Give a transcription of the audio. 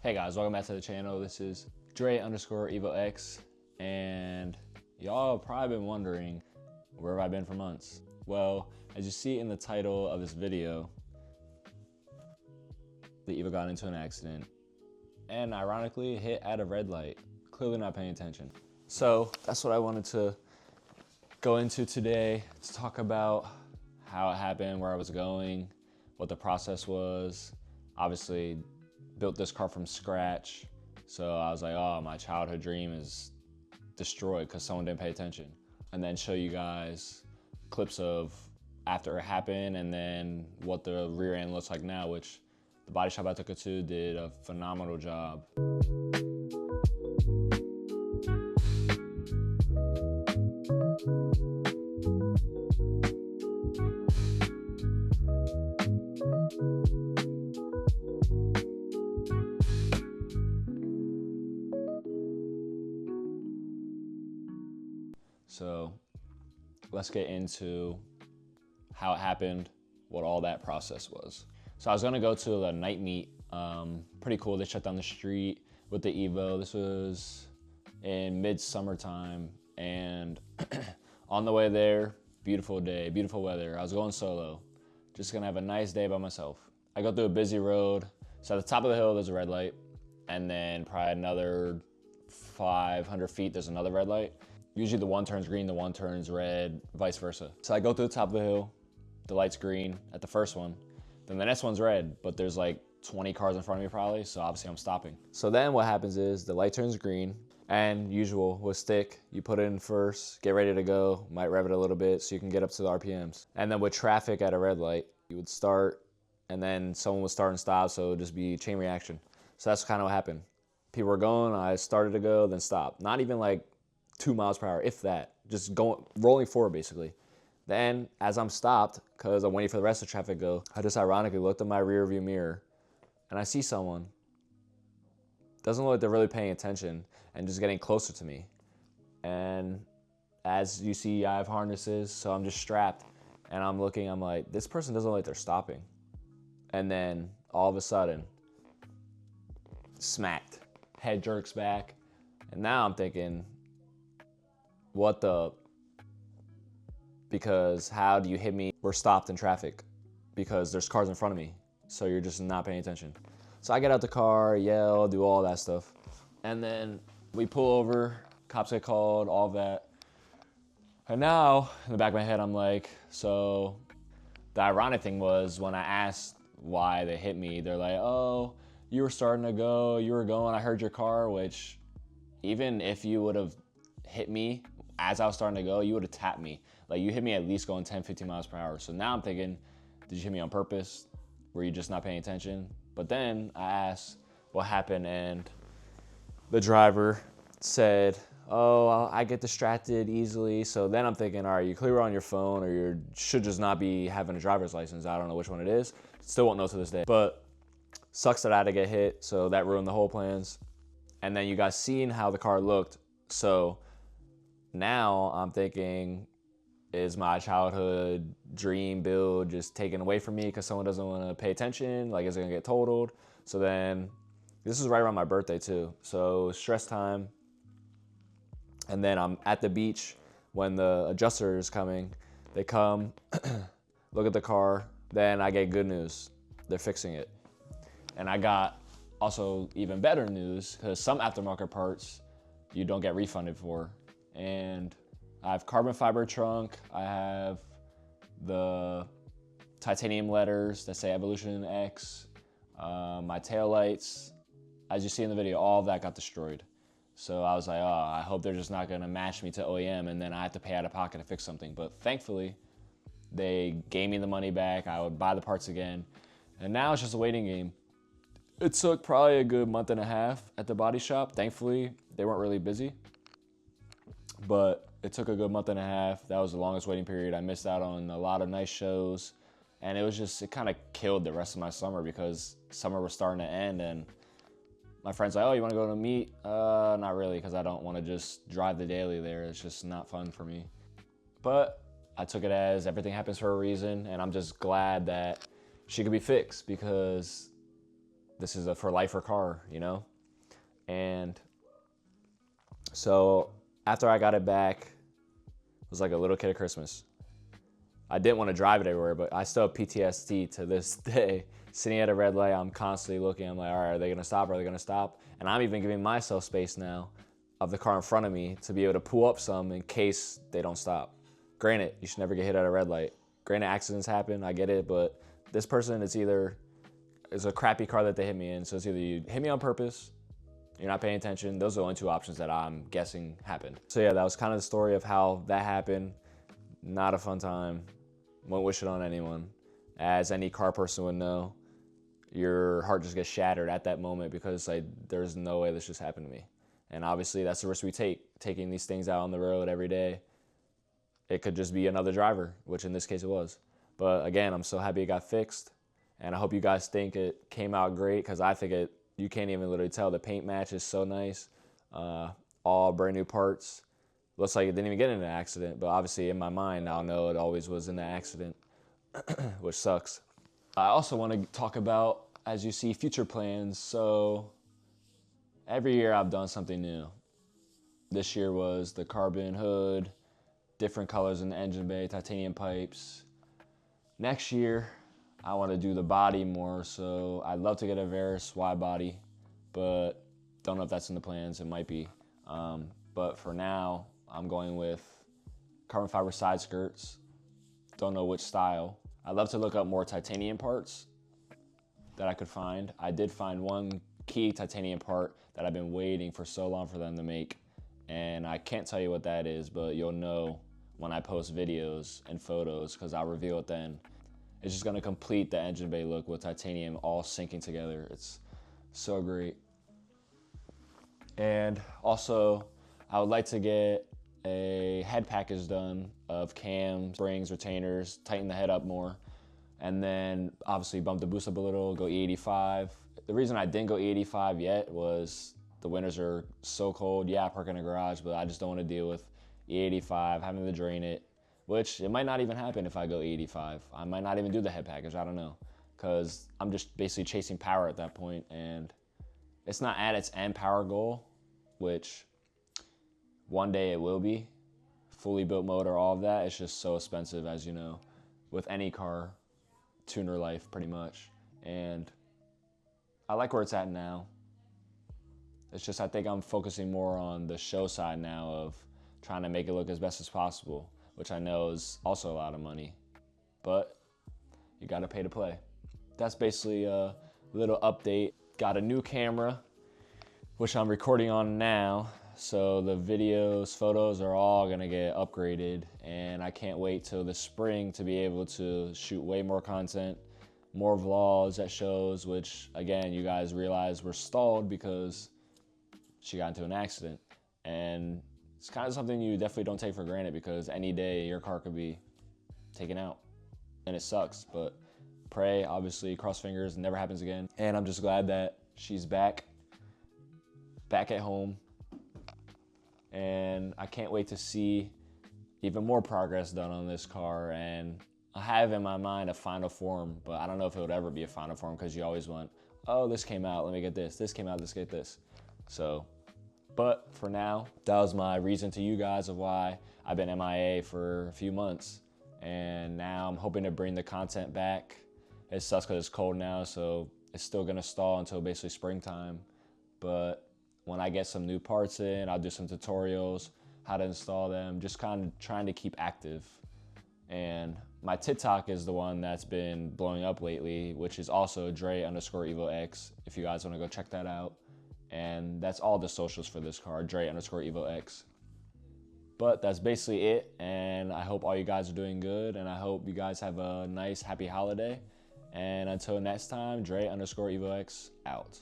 Hey guys, welcome back to the channel. This is Dre_Evo X, and y'all have probably been wondering, where have I been for months? Well, as you see in the title of this video, the Evo got into an accident and ironically hit at a red light, clearly not paying attention. So that's what I wanted to go into today, to talk about how it happened, where I was going, what the process was. Obviously, built this car from scratch. So I was like, oh, my childhood dream is destroyed because someone didn't pay attention. And then show you guys clips of after it happened and then what the rear end looks like now, which the body shop I took it to did a phenomenal job. So let's get into how it happened, what all that process was. So I was gonna go to the night meet, pretty cool. They shut down the street with the Evo. This was in mid-summertime, and on the way there, beautiful day, beautiful weather. I was going solo, just gonna have a nice day by myself. I go through a busy road. So at the top of the hill, there's a red light, and then probably another 500 feet, there's another red light. Usually the one turns green, the one turns red, vice versa. So I go through the top of the hill, the light's green at the first one, then the next one's red, but there's like 20 cars in front of me probably, so obviously I'm stopping. So then what happens is the light turns green, and usual with stick, you put it in first, get ready to go, might rev it a little bit so you can get up to the RPMs. And then with traffic at a red light, you would start, and then someone would start and stop, so it would just be chain reaction. So that's kind of what happened. People were going, I started to go, then stopped. Not even like 2 miles per hour, if that, just going, rolling forward basically. Then as I'm stopped, cause I'm waiting for the rest of the traffic to go, I just ironically looked in my rear view mirror and I see someone. Doesn't look like they're really paying attention and just getting closer to me. And as you see, I have harnesses, so I'm just strapped and I'm looking, I'm like, this person doesn't look like they're stopping. And then all of a sudden, smacked, head jerks back. And now I'm thinking, what the, because how do you hit me? We're stopped in traffic because there's cars in front of me. So you're just not paying attention. So I get out the car, yell, do all that stuff. And then we pull over, cops get called, all of that. And now in the back of my head, I'm like, so the ironic thing was when I asked why they hit me, they're like, oh, you were starting to go, you were going, I heard your car, which even if you would have hit me as I was starting to go, you would have tapped me. Like you hit me at least going 10, 15 miles per hour. So now I'm thinking, did you hit me on purpose? Were you just not paying attention? But then I asked what happened, and the driver said, oh, I get distracted easily. So then I'm thinking, all right, you clearly were on your phone, or you should just not be having a driver's license. I don't know which one it is. Still won't know to this day. But sucks that I had to get hit, so that ruined the whole plans. And then you guys seen how the car looked. So now I'm thinking, is my childhood dream build just taken away from me because someone doesn't want to pay attention? Like, is it gonna get totaled? So then, this is right around my birthday too. So stress time. And then I'm at the beach when the adjuster is coming. They come, look at the car. Then I get good news. They're fixing it. And I got also even better news, because some aftermarket parts you don't get refunded for. And I have carbon fiber trunk. I have the titanium letters that say Evolution X. My taillights, as you see in the video, all of that got destroyed. So I was like, oh, I hope they're just not gonna match me to OEM and then I have to pay out of pocket to fix something. But thankfully, they gave me the money back. I would buy the parts again. And now it's just a waiting game. It took probably a good month and a half at the body shop. Thankfully, they weren't really busy. But it took a good month and a half. That was the longest waiting period. I missed out on a lot of nice shows. And it was just, it kind of killed the rest of my summer because summer was starting to end. And my friend's like, oh, you want to go to a meet? Not really, because I don't want to just drive the daily there. It's just not fun for me. But I took it as everything happens for a reason. And I'm just glad that she could be fixed, because this is a for lifer car, you know? And so after I got it back, it was like a little kid at Christmas. I didn't want to drive it everywhere, but I still have PTSD to this day. Sitting at a red light, I'm constantly looking. I'm like, all right, are they going to stop? Are they going to stop? And I'm even giving myself space now of the car in front of me to be able to pull up some in case they don't stop. Granted, you should never get hit at a red light. Granted, accidents happen, I get it, but this person, it's a crappy car that they hit me in. So it's either you hit me on purpose, you're not paying attention. Those are the only two options that I'm guessing happened. So yeah, that was kind of the story of how that happened. Not a fun time. Won't wish it on anyone. As any car person would know, your heart just gets shattered at that moment because like there's no way this just happened to me. And obviously that's the risk we take, taking these things out on the road every day. It could just be another driver, which in this case it was. But again, I'm so happy it got fixed. And I hope you guys think it came out great, because I think you can't even literally tell. The paint match is so nice. All brand new parts. Looks like it didn't even get in an accident, but obviously in my mind, I'll know it always was in the accident, which sucks. I also want to talk about, as you see, future plans. So every year I've done something new. This year was the carbon hood, different colors in the engine bay, titanium pipes. Next year, I want to do the body more, so I'd love to get a Veris wide body, but don't know if that's in the plans. It might be. But for now, I'm going with carbon fiber side skirts. Don't know which style. I'd love to look up more titanium parts that I could find. I did find one key titanium part that I've been waiting for so long for them to make, and I can't tell you what that is, but you'll know when I post videos and photos, because I'll reveal it then. It's just gonna complete the engine bay look with titanium all syncing together. It's so great. And also, I would like to get a head package done of cams, springs, retainers, tighten the head up more, and then obviously bump the boost up a little, go E85. The reason I didn't go E85 yet was the winters are so cold. Yeah, I park in a garage, but I just don't want to deal with E85, having to drain it, which it might not even happen if I go E85. I might not even do the head package, I don't know, because I'm just basically chasing power at that point, and it's not at its end power goal, which one day it will be. Fully built motor, all of that. It's just so expensive, as you know, with any car, tuner life pretty much. And I like where it's at now. It's just I think I'm focusing more on the show side now of trying to make it look as best as possible, which I know is also a lot of money, but you gotta pay to play. That's basically a little update. Got a new camera, which I'm recording on now. So the videos, photos are all gonna get upgraded, and I can't wait till the spring to be able to shoot way more content, more vlogs at shows, which again, you guys realize we're stalled because she got into an accident. And it's kind of something you definitely don't take for granted, because any day your car could be taken out, and it sucks. But pray, obviously, cross fingers, it never happens again. And I'm just glad that she's back at home. And I can't wait to see even more progress done on this car. And I have in my mind a final form, but I don't know if it would ever be a final form, because you always want, oh, this came out, let me get this. This came out, let's get this. So, but for now, that was my reason to you guys of why I've been MIA for a few months. And now I'm hoping to bring the content back. It sucks because it's cold now, so it's still gonna stall until basically springtime. But when I get some new parts in, I'll do some tutorials, how to install them, just kind of trying to keep active. And my TikTok is the one that's been blowing up lately, which is also Dre_Evo X, if you guys want to go check that out. And that's all the socials for this car, Dre_Evo X. But that's basically it, and I hope all you guys are doing good, and I hope you guys have a nice, happy holiday. And until next time, Dre_Evo X out.